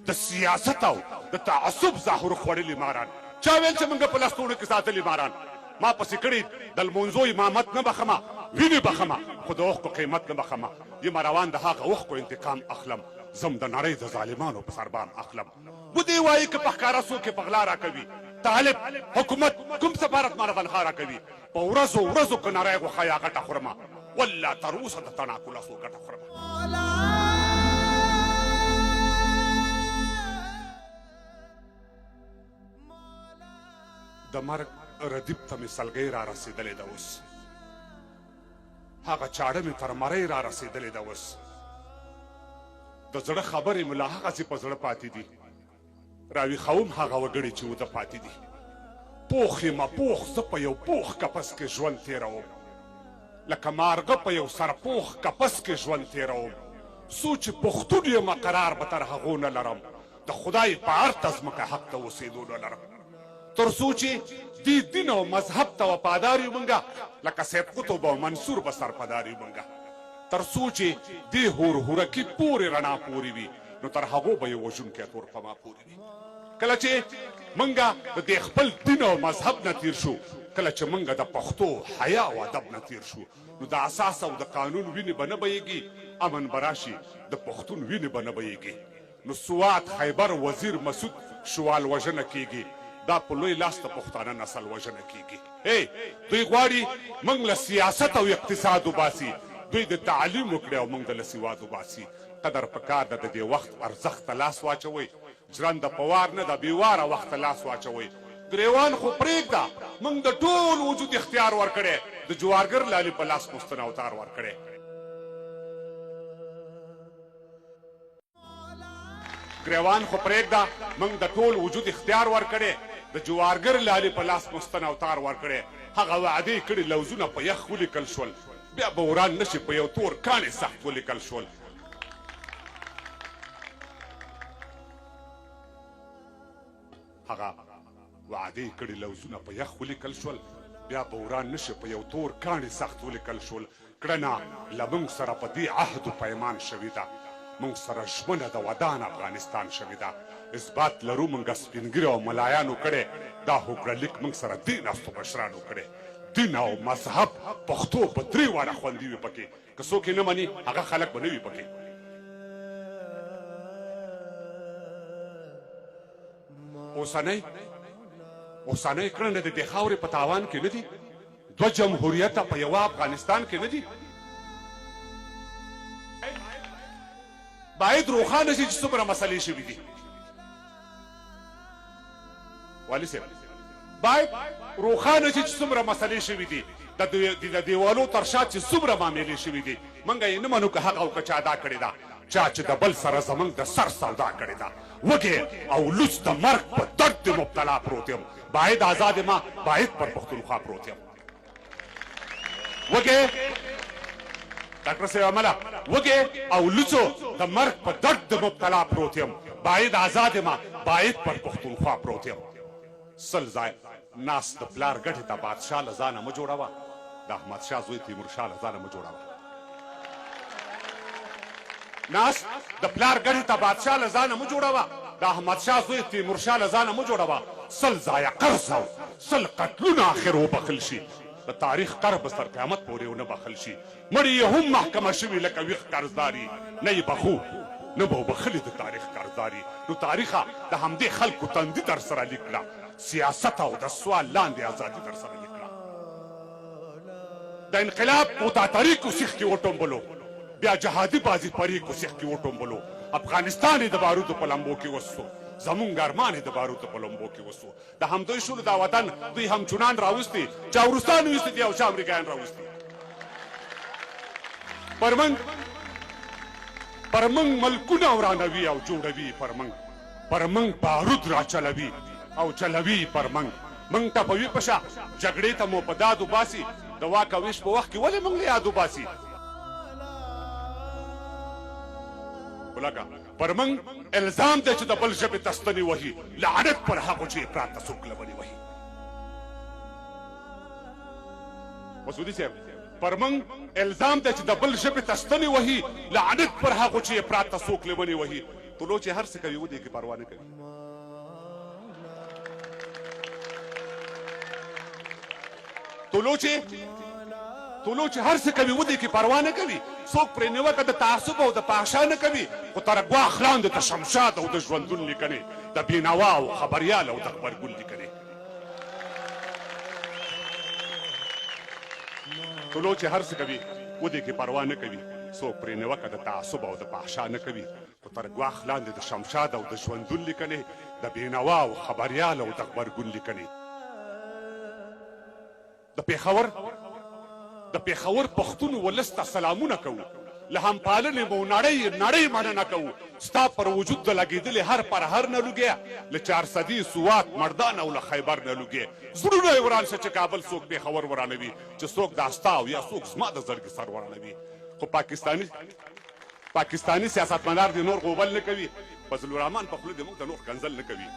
د سیاست او د تعصب ظاهر خوړلي ماران چا ویل چې موږ په لستوڼو کې ساتلي ماران ما پسې کړي د لمونځو امامت نه بخمه وینې بخمه خو د اوښکو قیمت نه بخمه یم روان د هغه اوښکو انتقام اخلم زم د نړۍ د ظالمانو په سربام اخلم ودې وایي که په ښکاره څوک یې په غلا راکوي طالب حکومت کوم سفارت ماله تنخوا راکوي په ورځو ورځو که نری غوښه یا غټه خورمه والله تر اوسه د تڼاکو لاسو ګټه خورمه د مرګ ردیب ته مې سلګۍ را رسېدلې ده اوس هغه چاړه مې تر مرۍ را رسېدلې ده اوس د زړه خبرې مې لا هغسې په زړه پاتې دي راویښوم هغه وګړي چې وده پاتې دي پوخ یمه پوخ زه په یو پوخ کپس کې ژوند تېروم لکه مارغه په یو سرپوخ کپس کې ژوند تېروم څو چې پښتون یمه قرار به تر هغو نه لرم د خدای په ارته ځمکه حق ته اوسېدو نه لرم تر څو چې دې دین او مذهب ته وفادار یو موږ لکه سید قطب او منصور به سرپدار یو موږ تر څو چې دې هورهورکي پورې رڼا پورې وي نو تر هغو به یې وژونکی تور په ما پورې وي کله چې موږ د دې خپل دین او مذهب نه تیر شو کله چې موږ د پښتو حیا او ادب نه تیر شو نو د اساس او د قانون وینې به نه بهیږي امن به راشي د پښتون وینې به نه بهیږي نو سوات خیبر وزیر مسعود شوال وژنه کیږي دا په لوی لاس د پښتانه نسل وژنه کیږي دوی غواړي موږ له سیاست او اقتصاد وباسي دوی د تعلیم وکړي او موږ د لسواد وباسي قدر پکار ده د دې وخت ارزښت ته لاس واچوئ ژرنده په وار نه ده بېواره وخت ته لاس واچوئ ګریوان خو پرېږده موږ د ټول وجود اختیار ورکړی د جوارګر لالي په لاس مستن اوتار ورکړی ګریوان خو پرېږده موږ د ټول وجود اختیار ورکړی د جوارګر لالي په لاس مستن اوتار ورکړی هغه وعدې کړي لوزونه په یخ ولیکل شول بیا به وران نشي په یو تور کاڼې سخت ولیکل شول هغه وعدې کړي لوزونه په یخ ولیکل شول بیا به وران نشي په یو تور کاڼې سخت ولیکل شول کړنه له موږ سره په دې عهد و پیمان شوې ده موږ سره ژمنه د ودان افغانستان شوې ده اثبات لرو موږ سپینګیرو او ملایانو کړی دا هوکړه لیک موږ سره دین استو مشرانو کړی دین او مذهب پښتو په درې واړه خوندي وي پکې که څوک یې نه مني هغه خلک به نه وي پکې اوسنۍ کړنه د دې خاورې په تاوان کې نه دي دوه جمهوریته په یوه افغانستان کې نه دي باید روښانه شي چې څومره مسلې شوي دي والي صاحب باید روښانه شي چې څومره مسلې شوي دي د دیوالو تر شا چې څومره معاملې شوي دي موږ یې نه منو که هغه او که چا ادا کړې ده چا چې د بل سره زموږ د سر سودا کړې ده وږی او لوڅ د مرګ په درد د مبتلا پروت یم باید آزاد ما باید پر پښتونخوا پروت یم وږی ډاکټر صاحب عمله وږی او لوڅو د مرګ په درد د مبتلا پروت یم باید آزاد ما باید پر پښتونخوا پروت یم سل ځای ناس د پلار ګټې ته بادشاه له ځانه مه جوړوه د احمدشاه زوی تیمورشاه له ځانه مه جوړوه ناس د پلار ګټې ته بادشاه له ځانه مه جوړوه د احمدشاه زوی تیمورشاه له ځانه مه جوړوه سل ځایه قرض او سل قتلونه آخر وبخل شي د تاریخ قرب تر قیامت پورې ونه بخل شي مړي یې هم محکمه شوي لکه ویښ قرضداري نه یې بخو نه به وبخلي د تاریخ قرضداري نو تاریخه د همدې خلکو تندي در سره لیک کړه سیاست او د سوال لاندې ازادي در سره لیک کړه د انقلاب متاتري کو سیخ کې وټومبلو بیا جهادي بازی پری کو سیخ کې وټومبلو افغانستان د بارودو په لمبو کې وسو زمونږ ارمان د بارودو په لمبو کې وسو د همدوی شولو دا وطن دوی هم چونان راوستي چا وروستان ویستي دي او چا امریکایان راوستي پر موږ ملکونه ورانوي او جوړوي پر موږ بارود راچلوي او چلوي پر موږ ته په وي په شا جګړې ته مو په داد وباسي د واک او ویش په وخت کې ولې موږ له یاد وباسي ولکه پر موږ الزام دی چې د بل ژبې ته ستنې وهي لعنت پر هغو چې افراط ته څوک لبنې وهي مسعودي صاحب پر موږ الزام دی چې د بل ژبې ته ستنې وهي لعنت پر هغو چې افراط ته څوک لبنې وهي طلوع چې هر څه کوي ودې کې پروا نه کوي طلوع چې هر څه کوي ودې کې پروا نه کوي څوک پرې نیوکه د تعصب او د فحشا نه کوي خو تر ګواښ لاندې د شمشاد او د ژوندون لیکنې د بېنوا او خبریال او د غبرګون لیکنې طلوع چې هر څه کوي ودې کې پروا نه کوي څوک پرې نیوکه د تعصب او د فحشا نه کوي خو تر ګواښ لاندې د شمشاد او د ژوندون لیکنې د بېنوا او خبریال او د غبرګون لیکنې د پېښور پښتون ولس ته سلامونه کوو له همپالنې مو نړۍ مننه کوو ستا پر وجود د لګېدلې هر پرهر نه لوګیا له چارسدي سوات مردان او له خیبر نه لوګې زړونه یې وران شه چې کابل څوک پېښور ورانوي چې څوک دا ستا او یا څوک زما د زړګي سر ورانوي خو پاکستاني سیاستمدار دې نور غوبل نه کوي فضل الرحمن په خوله دې موږ ته نور کنځل نه کوي